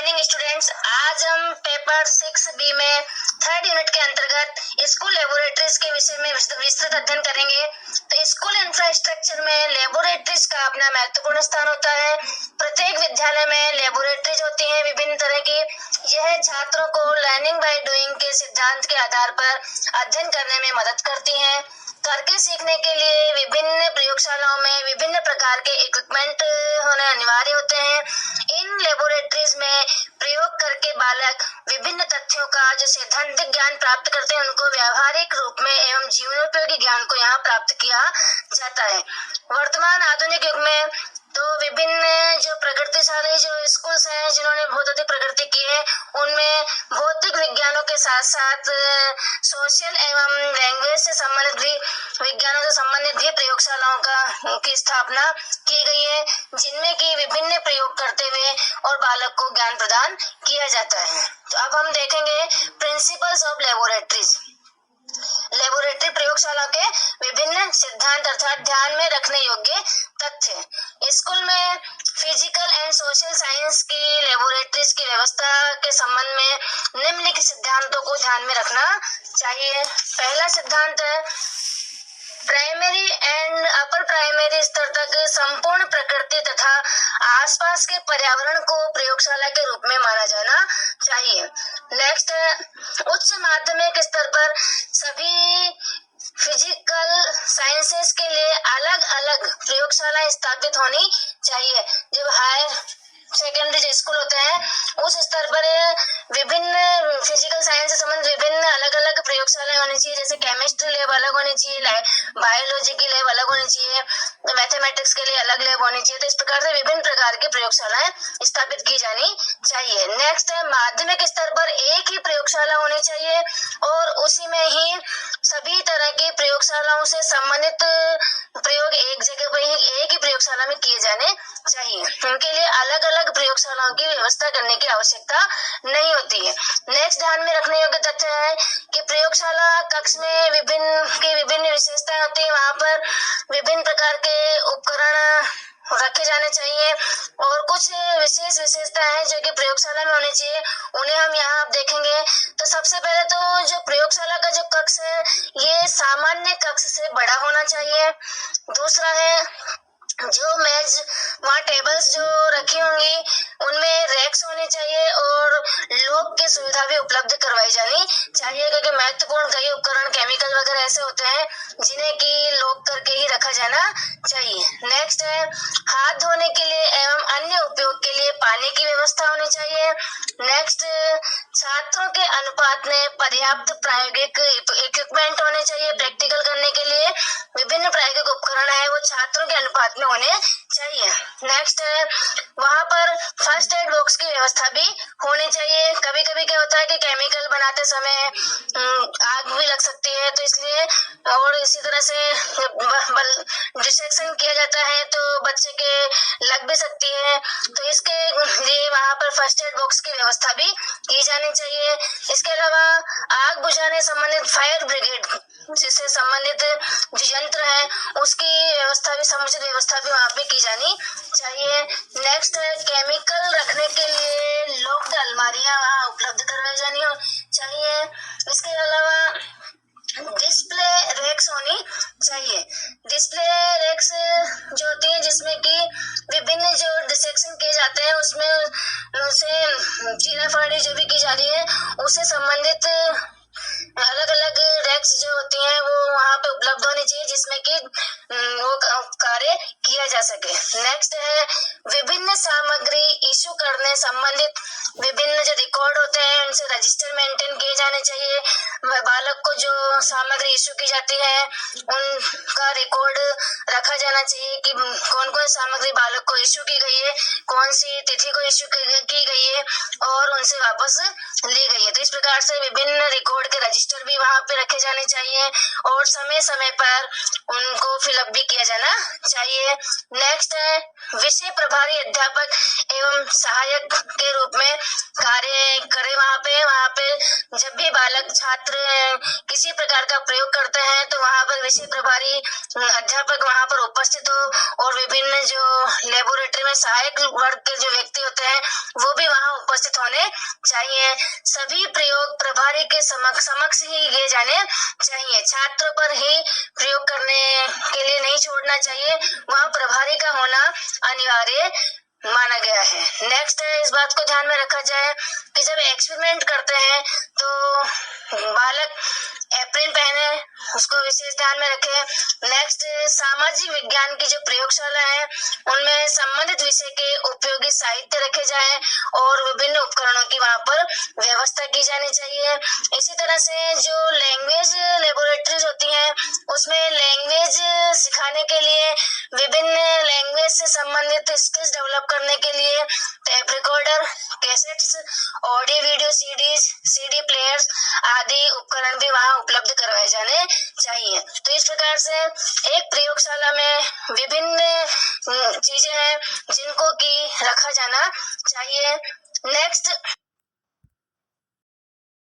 Morning students. आज हम paper 6B में थर्ड यूनिट के अंतर्गत स्कूल लेबोरेटरीज के विषय में विस्तृत अध्ययन करेंगे। तो स्कूल इंफ्रास्ट्रक्चर में लेबोरेटरीज का अपना महत्वपूर्ण स्थान होता है। प्रत्येक विद्यालय में लेबोरेटरीज होती हैं विभिन्न तरह की। यह छात्रों को लर्निंग बाय डूइंग के सिद्धांत के आधार पर अध्ययन करने में मदद करती हैं। करके सीखने के लिए विभिन्न प्रयोगशालाओं में विभिन्न प्रकार के इक्विपमेंट होने अनिवार्य होते हैं। इन लेबोरेटरीज में प्रयोग करके बालक विभिन्न तथ्यों का जो सैद्धांतिक ज्ञान प्राप्त करते हैं उनको व्यावहारिक रूप में एवं जीवनोपयोगी ज्ञान को यहाँ प्राप्त किया जाता है। वर्तमान आधुनिक युग में तो विभिन्न जो प्रगतिशाली जो स्कूल्स हैं जिन्होंने बहुत अधिक प्रगति की है, उनमें भौतिक विज्ञानों के साथ साथ सोशल एवं लैंग्वेज से संबंधित भी विज्ञानों से संबंधित भी प्रयोगशालाओं की स्थापना की गई है, जिनमें की विभिन्न प्रयोग करते हुए और बालक को ज्ञान प्रदान किया जाता है। तो अब हम देखेंगे प्रिंसिपल्स ऑफ लेबोरेटरीज। लेबोरेटरी प्रयोगशाला के विभिन्न सिद्धांत अर्थात ध्यान में रखने योग्य तथ्य। स्कूल में फिजिकल एंड सोशल साइंस की लेबोरेटरीज की व्यवस्था के संबंध में निम्नलिखित सिद्धांतों को ध्यान में रखना चाहिए। पहला सिद्धांत है प्राइमरी एंड अपर प्राइमरी स्तर तक संपूर्ण प्रकृति तथा आसपास के पर्यावरण को प्रयोगशाला के रूप में माना जाना चाहिए। नेक्स्ट है उच्च माध्यमिक स्तर पर सभी फिजिकल साइंसेस के लिए अलग अलग प्रयोगशालाएं स्थापित होनी चाहिए। जब हायर सेकेंडरी जो स्कूल होते हैं उस स्तर पर विभिन्न फिजिकल साइंस से संबंधित विभिन्न अलग अलग प्रयोगशालाएं होनी चाहिए। जैसे केमिस्ट्री लैब अलग होनी चाहिए, बायोलॉजी की लैब अलग होनी चाहिए, मैथमेटिक्स के लिए अलग लैब होनी चाहिए। तो इस प्रकार से विभिन्न प्रकार की प्रयोगशालाएं स्थापित की जानी चाहिए। नेक्स्ट है माध्यमिक स्तर पर एक ही प्रयोगशाला होनी चाहिए और उसी में ही सभी तरह की प्रयोगशालाओं से संबंधित प्रयोग एक जगह पर ही एक ही प्रयोगशाला में किए जाने चाहिए। उनके लिए अलग अलग प्रयोगशालाओं की व्यवस्था करने की आवश्यकता नहीं होती है। नेक्स्ट ध्यान में रखने योग्य तथ्य है कि प्रयोगशाला कक्ष में विभिन्न विशेषताएं होती है। वहाँ पर विभिन्न प्रकार के उपकरण रखे जाने चाहिए और कुछ विशेष विशेषताएं हैं जो कि प्रयोगशाला में होनी चाहिए, उन्हें हम यहाँ देखेंगे। तो सबसे पहले तो जो प्रयोगशाला का जो कक्ष है ये सामान्य कक्ष से बड़ा होना चाहिए। दूसरा है जो मेज वहाँ टेबल्स जो रखी होंगी उनमें रैक्स होने चाहिए और लॉक की सुविधा भी उपलब्ध करवाई जानी चाहिए, क्योंकि महत्वपूर्ण कई उपकरण केमिकल वगैरह ऐसे होते हैं जिन्हें की लॉक करके ही रखा जाना चाहिए। नेक्स्ट है हाथ धोने के लिए एवं अन्य उपयोग के लिए पानी की व्यवस्था होनी चाहिए। नेक्स्ट छात्रों के अनुपात में पर्याप्त प्रायोगिक इक्विपमेंट होने चाहिए। प्रैक्टिकल करने के लिए विभिन्न प्रायोगिक उपकरण है वो छात्रों के अनुपात में होने चाहिए। नेक्स्ट है वहाँ पर फर्स्ट एड बॉक्स की व्यवस्था भी होनी चाहिए। कभी कभी क्या होता है कि केमिकल बनाते समय आग भी लग सकती है, तो इसलिए और इसी तरह से डिसेक्शन किया जाता है तो बच्चे के लग भी सकती है, तो इसके लिए वहाँ पर फर्स्ट एड बॉक्स की व्यवस्था भी की जानी चाहिए। इसके अलावा आग बुझाने संबंधित फायर ब्रिगेड जिससे संबंधित जो यंत्र है उसकी व्यवस्था भी समुचित व्यवस्था भी वहाँ पे की जानी चाहिए। नेक्स्ट है केमिकल रखने के लिए लॉक्ड अलमारियां वहाँ उपलब्ध करवाई जानी चाहिए। इसके अलावा डिस्प्ले रैक्स होनी चाहिए। डिस्प्ले रैक्स जो होती है जिसमें कि विभिन्न जो डिसेक्शन किए जाते हैं उसमें उसे चीनाफाड़ी जो भी की जा रही है उससे संबंधित अलग अलग रैक्स जो होती हैं वो वहाँ पे उपलब्ध होनी चाहिए जिसमें कि वो कार्य किया जा सके। नेक्स्ट है विभिन्न सामग्री इशू करने संबंधित विभिन्न जो रिकॉर्ड होते हैं उनसे रजिस्टर मेंटेन किए जाने चाहिए। बालक को जो सामग्री इशू की जाती है उनका रिकॉर्ड रखा जाना चाहिए कि कौन कौन सामग्री बालक को इशू की गई है, कौन सी तिथि को इशू की गई है और उनसे वापस ली गई है। तो इस प्रकार से विभिन्न रिकॉर्ड के रजिस्टर भी वहाँ पे रखे जाने चाहिए और समय समय पर उनको फिलअप भी किया जाना चाहिए। नेक्स्ट है विषय प्रभारी अध्यापक एवं सहायक के रूप में कार्य करे। वहाँ पे जब भी बालक छात्र किसी प्रकार का प्रयोग करते हैं तो वहाँ पर विषय प्रभारी अध्यापक वहाँ पर उपस्थित हो और विभिन्न जो लेबोरेटरी में सहायक वर्ग के जो व्यक्ति होते हैं वो भी वहाँ उपस्थित होने चाहिए। सभी प्रयोग प्रभारी के समक्ष ही किए जाने चाहिए। छात्रों पर ही प्रयोग करने के लिए नहीं छोड़ना चाहिए, वहाँ प्रभारी का होना अनिवार्य माना गया है। नेक्स्ट है, इस बात को ध्यान में रखा जाए कि जब एक्सपेरिमेंट करते हैं तो बालक एप्रिन पहने, उसको विशेष ध्यान में रखें। नेक्स्ट, सामाजिक विज्ञान की जो प्रयोगशाला है उनमें संबंधित विषय के उपयोगी साहित्य रखे जाएं और विभिन्न उपकरणों की वहां पर व्यवस्था की जानी चाहिए। इसी तरह से जो लैंग्वेज लेबोरेटरीज होती हैं उसमें लैंग्वेज सिखाने के लिए, विभिन्न लैंग्वेज से संबंधित स्किल्स डेवलप करने के लिए tape recorder, cassettes, audio video CD players आदि उपकरण भी वहां उपलब्ध करवाए जाने चाहिए। तो इस प्रकार से एक प्रयोगशाला में विभिन्न चीजें हैं जिनको की रखा जाना चाहिए। नेक्स्ट